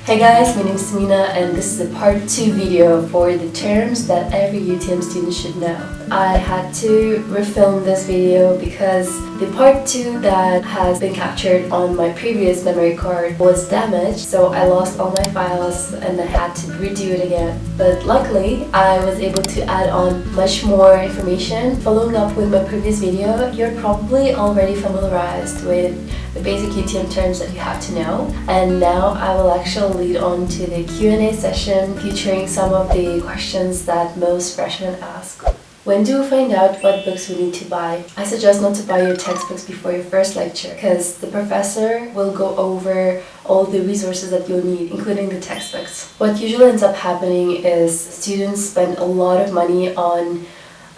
Hey guys, my name is Samina and this is a part 2 video for the terms that every UTM student should know. I had to refilm this video because the part 2 that has been captured on my previous memory card was damaged, so I lost all my files and I had to redo it again. But luckily, I was able to add on much more information. Following up with my previous video, you're probably already familiarized with the basic UTM terms that you have to know. And now I will actually lead on to the Q&A session featuring some of the questions that most freshmen ask. When do we find out what books we need to buy? I suggest not to buy your textbooks before your first lecture because the professor will go over all the resources that you'll need, including the textbooks. What usually ends up happening is students spend a lot of money on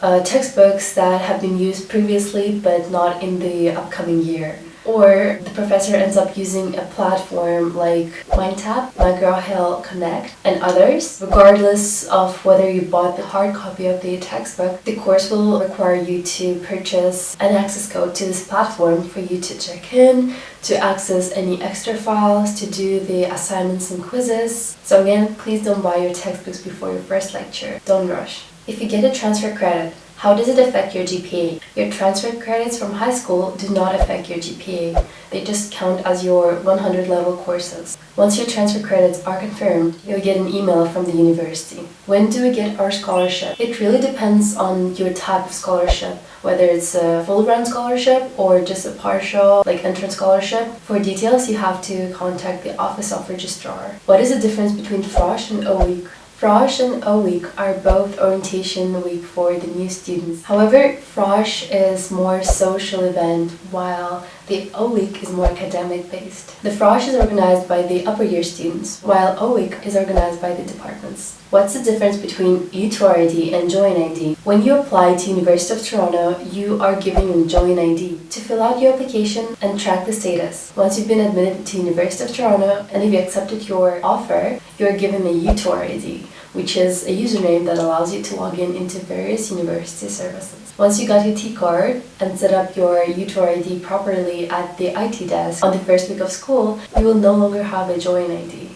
textbooks that have been used previously but not in the upcoming year. Or the professor ends up using a platform like MindTap, McGraw-Hill Connect, and others. Regardless of whether you bought the hard copy of the textbook, the course will require you to purchase an access code to this platform for you to check in, to access any extra files, to do the assignments and quizzes. So again, please don't buy your textbooks before your first lecture. Don't rush. If you get a transfer credit, how does it affect your GPA? Your transfer credits from high school do not affect your GPA. They just count as your 100 level courses. Once your transfer credits are confirmed, you'll get an email from the university. When do we get our scholarship? It really depends on your type of scholarship, whether it's a full grant scholarship or just a partial, like entrance scholarship. For details, you have to contact the Office of Registrar. What is the difference between FROSH and O-Week? FROSH and O-Week are both orientation week for the new students. However, FROSH is more social event while the O-Week is more academic based. The FROSH is organized by the upper year students while O-Week is organized by the departments. What's the difference between UTORid and JOINid? When you apply to University of Toronto, you are given a JOINid to fill out your application and track the status. Once you've been admitted to University of Toronto and if you accepted your offer, you are given a UTORid, which is a username that allows you to log in into various university services. Once you got your T card and set up your UTORid properly at the IT desk on the first week of school, you will no longer have a JOINid.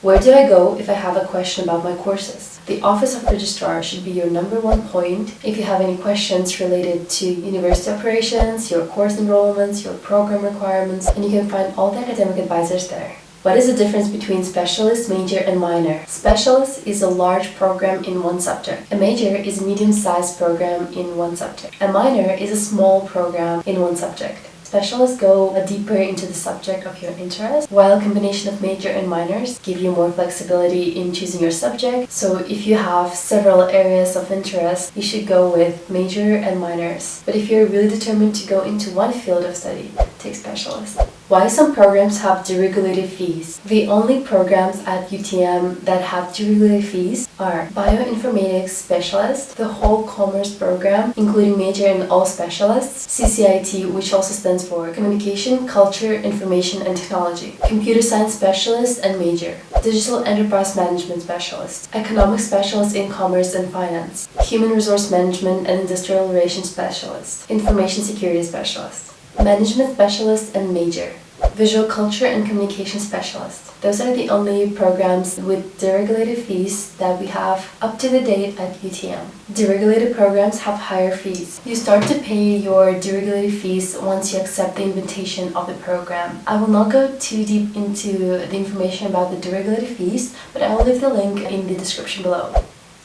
Where do I go if I have a question about my courses? The Office of Registrar should be your number one point if you have any questions related to university operations, your course enrollments, your program requirements, and you can find all the academic advisors there. What is the difference between specialist, major, and minor? Specialist is a large program in one subject. A major is a medium-sized program in one subject. A minor is a small program in one subject. Specialists go deeper into the subject of your interest, while a combination of major and minors give you more flexibility in choosing your subject. So if you have several areas of interest, you should go with major and minors. But if you're really determined to go into one field of study, take specialist. Why some programs have deregulated fees? The only programs at UTM that have deregulated fees are Bioinformatics Specialist, the whole commerce program, including major and all specialists, CCIT, which also stands for Communication, Culture, Information and Technology, Computer Science Specialist and Major, Digital Enterprise Management Specialist, Economic Specialist in Commerce and Finance, Human Resource Management and Industrial Relations Specialist, Information Security Specialist, Management Specialist and Major, Visual Culture and Communication Specialist. Those are the only programs with deregulated fees that we have up to the date at UTM. Deregulated programs have higher fees. You start to pay your deregulated fees once you accept the invitation of the program. I will not go too deep into the information about the deregulated fees, but I will leave the link in the description below.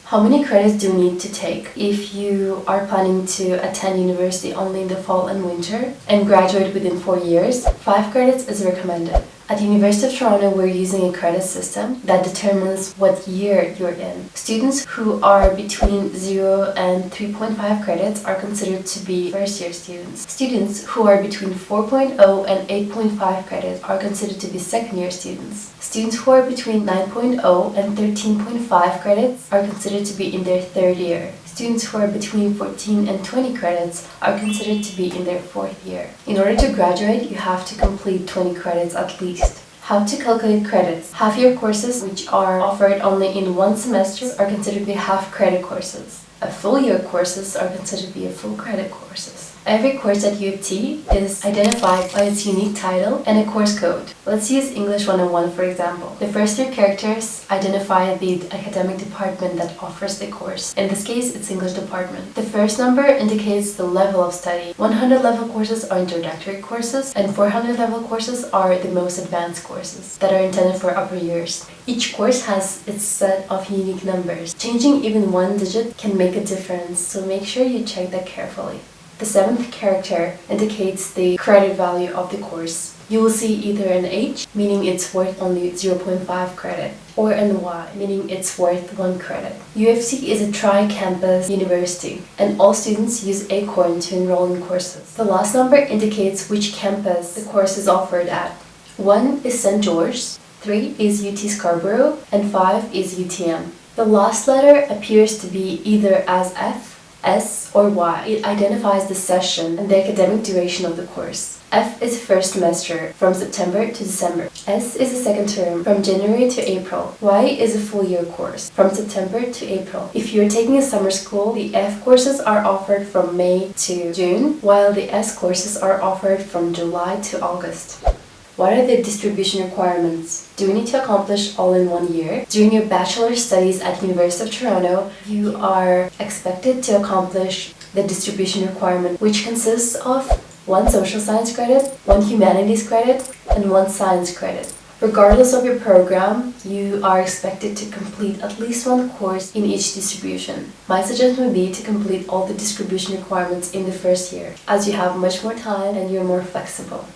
How many credits do you need to take if you are planning to attend university only in the fall and winter and graduate within 4 years? 5 credits is recommended. At the University of Toronto, we're using a credit system that determines what year you're in. Students who are between 0 and 3.5 credits are considered to be first-year students. Students who are between 4.0 and 8.5 credits are considered to be second-year students. Students who are between 9.0 and 13.5 credits are considered to be in their third year. Students who are between 14 and 20 credits are considered to be in their fourth year. In order to graduate, you have to complete 20 credits at least. How to calculate credits. Half-year courses, which are offered only in one semester, are considered to be half-credit courses. Full-year courses are considered to be full-credit courses. Every course at UofT is identified by its unique title and a course code. Let's use English 101 for example. The first 3 characters identify the academic department that offers the course. In this case, it's English department. The first number indicates the level of study. 100 level courses are introductory courses, and 400 level courses are the most advanced courses that are intended for upper years. Each course has its set of unique numbers. Changing even one digit can make a difference, so make sure you check that carefully. The 7th character indicates the credit value of the course. You will see either an H, meaning it's worth only 0.5 credit, or an Y, meaning it's worth 1 credit. UofT is a tri-campus university, and all students use Acorn to enroll in courses. The last number indicates which campus the course is offered at. 1 is St. George's, 3 is UT Scarborough, and 5 is UTM. The last letter appears to be either as F, S, or Y. It identifies the session and the academic duration of the course. F is first semester, from September to December. S is a second term, from January to April. Y is a full year course, from September to April. If you're taking a summer school, the F courses are offered from May to June, while the S courses are offered from July to August. What are the distribution requirements? Do we need to accomplish all in 1 year? During your bachelor studies at University of Toronto, you are expected to accomplish the distribution requirement, which consists of 1 social science credit, 1 humanities credit, and 1 science credit. Regardless of your program, you are expected to complete at least 1 course in each distribution. My suggestion would be to complete all the distribution requirements in the first year, as you have much more time and you're more flexible.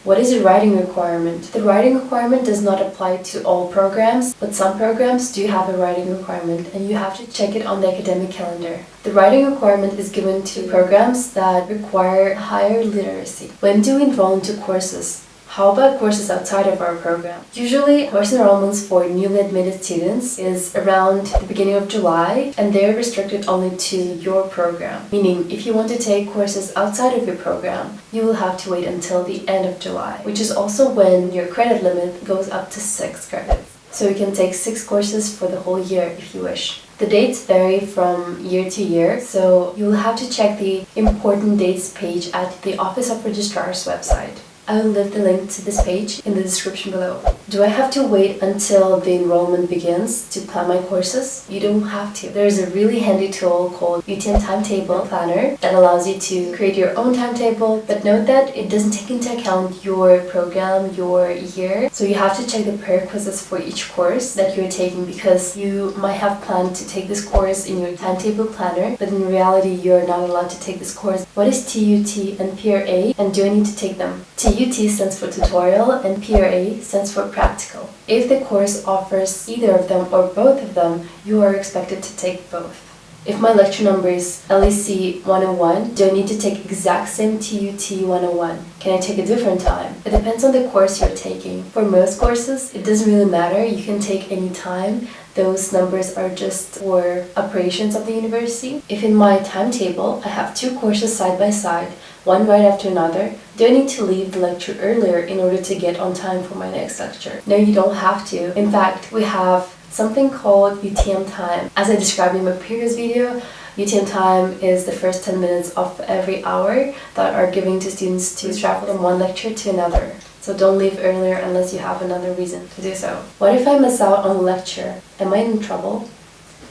What is a writing requirement? The writing requirement does not apply to all programs, but some programs do have a writing requirement, and you have to check it on the academic calendar. The writing requirement is given to programs that require higher literacy. When do we enroll into courses? How about courses outside of our program? Usually, course enrollments for newly admitted students is around the beginning of July, and they're restricted only to your program. Meaning, if you want to take courses outside of your program, you will have to wait until the end of July, which is also when your credit limit goes up to 6 credits. So you can take 6 courses for the whole year if you wish. The dates vary from year to year, so you'll have to check the important dates page at the Office of Registrar's website. I will leave the link to this page in the description below. Do I have to wait until the enrollment begins to plan my courses? You don't have to. There's a really handy tool called UTM Timetable Planner that allows you to create your own timetable, but note that it doesn't take into account your program, your year. So you have to check the prerequisites for each course that you're taking, because you might have planned to take this course in your timetable planner, but in reality you're not allowed to take this course. What is TUT and PRA, and do I need to take them? TUT stands for tutorial and PRA stands for practical. If the course offers either of them or both of them, you are expected to take both. If my lecture number is LEC 101, do I need to take exact same TUT 101? Can I take a different time? It depends on the course you're taking. For most courses, it doesn't really matter. You can take any time. Those numbers are just for operations of the university. If in my timetable, I have 2 courses side by side, one right after another, do I need to leave the lecture earlier in order to get on time for my next lecture? No, you don't have to. In fact, we have something called UTM time. As I described in my previous video, UTM time is the first 10 minutes of every hour that are given to students to travel from one lecture to another. So don't leave earlier unless you have another reason to do so. What if I miss out on a lecture? Am I in trouble?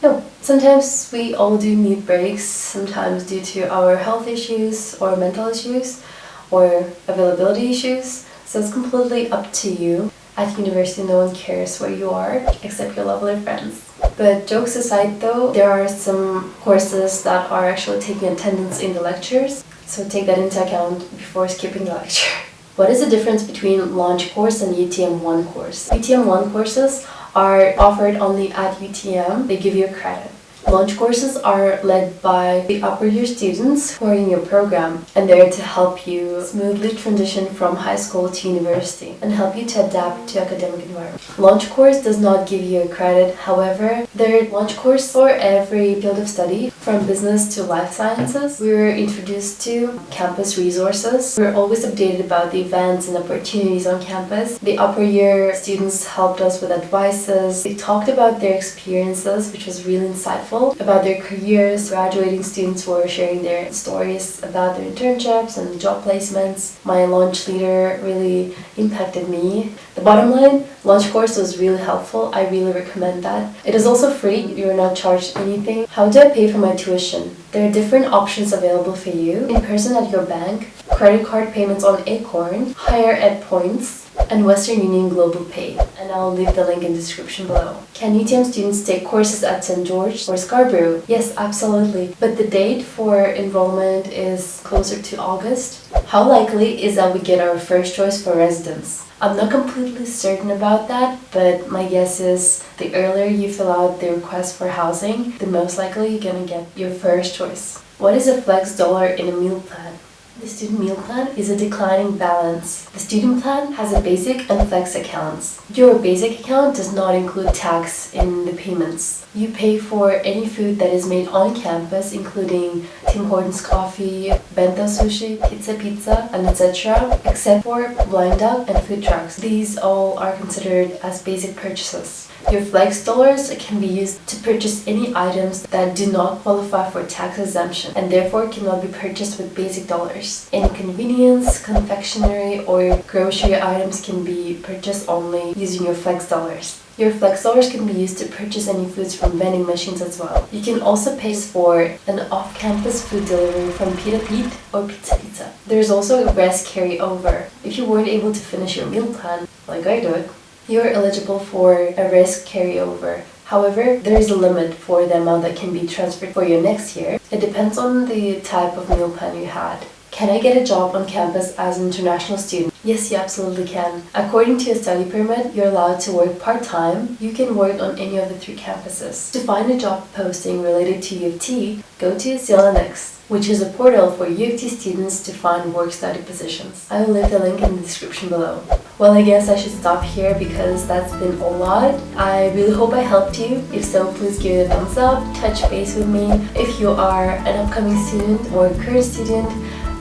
No. Sometimes we all do need breaks, sometimes due to our health issues or mental issues or availability issues. So it's completely up to you. At university, no one cares where you are except your lovely friends. But jokes aside though, there are some courses that are actually taking attendance in the lectures. So take that into account before skipping the lecture. What is the difference between Launch course and UTM1 course? UTM1 courses are offered only at UTM. They give you a credit. Launch courses are led by the upper year students who are in your program, and they're to help you smoothly transition from high school to university and help you to adapt to academic environment. Launch course does not give you a credit. However, their launch course for every field of study, from business to life sciences, we were introduced to campus resources. We're always updated about the events and opportunities on campus. The upper year students helped us with advices. They talked about their experiences, which was really insightful. people about their careers, graduating students who are sharing their stories about their internships and job placements. My launch leader really impacted me. The bottom line, launch course was really helpful. I really recommend that. It is also free. You are not charged anything. How do I pay for my tuition? There are different options available for you. In person at your bank, credit card payments on Acorn, higher ed points, and Western Union Global Pay. And I'll leave the link in the description below. Can UTM students take courses at St. George or Scarborough? Yes, absolutely. But the date for enrollment is closer to August. How likely is that we get our first choice for residence? I'm not completely certain about that, but my guess is the earlier you fill out the request for housing, the most likely you're gonna get your first choice. What is a flex dollar in a meal plan? The student meal plan is a declining balance. The student plan has a basic and flex accounts. Your basic account does not include tax in the payments. You pay for any food that is made on campus, including Tim Hortons coffee, bento sushi, pizza, and etc., except for blind duck and food trucks. These all are considered as basic purchases. Your flex dollars can be used to purchase any items that do not qualify for tax exemption and therefore cannot be purchased with basic dollars. Any convenience, confectionery, or grocery items can be purchased only using your flex dollars. Your flex dollars can be used to purchase any foods from vending machines as well. You can also pay for an off-campus food delivery from Pita Pete or Pizza. There's also a rest carryover. If you weren't able to finish your meal plan, like I did, you're eligible for a risk carryover. However, there is a limit for the amount that can be transferred for your next year. It depends on the type of meal plan you had. Can I get a job on campus as an international student? Yes, you absolutely can. According to your study permit, you're allowed to work part-time. You can work on any of the 3 campuses. To find a job posting related to UofT, go to Next, which is a portal for UofT students to find work-study positions. I will leave the link in the description below. Well, I guess I should stop here because that's been a lot. I really hope I helped you. If so, please give it a thumbs up, touch base with me. If you are an upcoming student or a current student,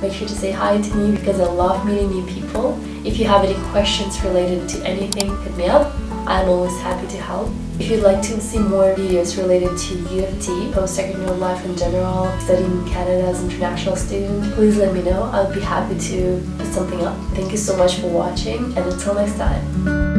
make sure to say hi to me because I love meeting new people. If you have any questions related to anything, hit me up. I'm always happy to help. If you'd like to see more videos related to UofT, post-secondary life in general, studying in Canada as an international student, please let me know. I'll be happy to put something up. Thank you so much for watching, and until next time.